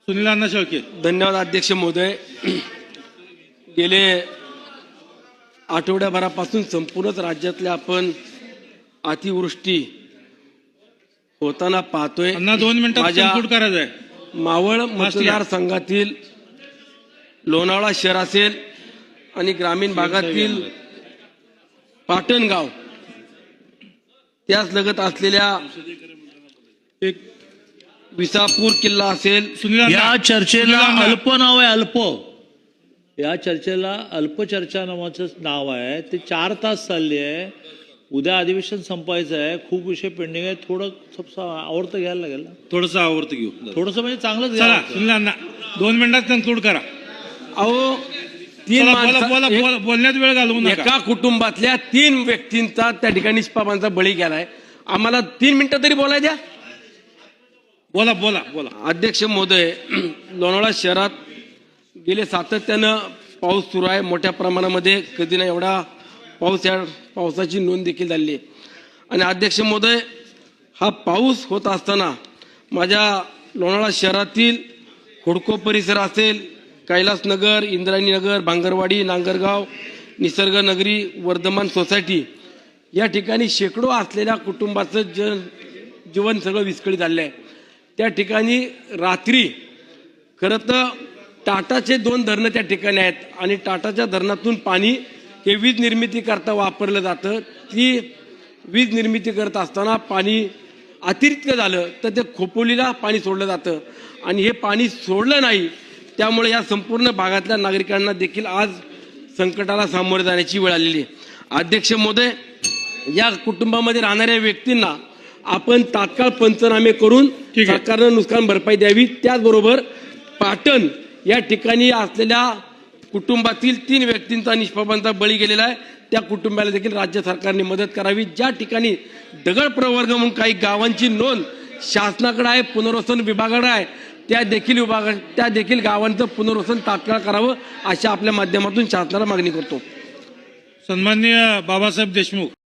सुनील अण्णा शेळके. धन्यवाद अध्यक्ष महोदय. गेले आठवड्याभरापासून संपूर्ण राज्यातल्या आपण अतिवृष्टी होताना पाहतोय. अण्णा 2 मिनिटात माझ्या conclude करायचं आहे. मावळ मतदारसंघातील लोणावळा शहर असेल आणि ग्रामीण भागातील पाटणगाव त्याच लगत असलेल्या एक विसापूर किल्ला असेल. सुनील अण्णा, या चर्चेला सुनील अण्णा. अल्प नाव आहे. अल्प या चर्चेला अल्प चर्चा नावाचं नाव आहे. ते 4 तास चालली आहे. उद्या अधिवेशन संपायचं आहे. खूप विषय पेंडिंग आहे. थोडं आवडतं घ्यायला लागेल. थोडंसं आवर्त घेऊ. थोडंसं म्हणजे चांगलंच चला घ्यायला. सुनील अण्णा 2 मिनिटात कन्क्लूड करा. अहो तीन चला, माणसं- बोला, एक- बोलण्यात वेळ घालवू नका. एका कुटुंबातल्या 3 व्यक्तींचा त्या ठिकाणी निष्पापांचा बळी गेलाय. आम्हाला 3 मिनिटं तरी बोलाय द्या. बोला बोला बोला. अध्यक्ष महोदय, लोणावळा शहरात गेले सातत्यानं पाऊस सुरू आहे. मोठ्या प्रमाणामध्ये कधी नाही एवढा पाऊस, या पावसाची नोंद देखील झाली आहे. आणि अध्यक्ष महोदय, हा पाऊस होत असताना माझ्या लोणावळा शहरातील हुडको परिसर असेल, कैलासनगर, इंद्रायणी नगर, भांगरवाडी, नांगरगाव, निसर्गनगरी, वर्धमान सोसायटी या ठिकाणी शेकडो असलेल्या कुटुंबाचं जीवन सगळं विस्कळीत झालेलं आहे. त्या ठिकाणी रात्री खरं तर टाटाचे 2 धरणं त्या ठिकाणी आहेत आणि टाटाच्या धरणातून पाणी हे वीज निर्मिती करता वापरलं जातं. ती वीज निर्मिती करत असताना पाणी अतिरिक्त झालं तर ते खोपोलीला पाणी सोडलं जातं आणि हे पाणी सोडलं नाही. त्यामुळे या संपूर्ण भागातल्या नागरिकांना देखील आज संकटाला सामोरे जाण्याची वेळ आलेली आहे. अध्यक्ष महोदय, या कुटुंबामध्ये राहणाऱ्या व्यक्तींना आपण तात्काळ पंचनामे करून ठीक आहे. सरकारनं नुकसान भरपाई द्यावी. त्याचबरोबर पाटण या ठिकाणी असलेल्या कुटुंबातील 3 व्यक्तींचा निष्पापांचा बळी गेलेला आहे. त्या कुटुंबाला देखील राज्य सरकारने मदत करावी. ज्या ठिकाणी दगड प्रवर्ग म्हणून काही गावांची नोंद शासनाकडे आहे, पुनर्वसन विभागाकडे आहे, त्या देखील गावांचं पुनर्वसन तात्काळ करावं अशा आपल्या माध्यमातून शासनाला मागणी करतो. सन्माननीय बाबासाहेब देशमुख.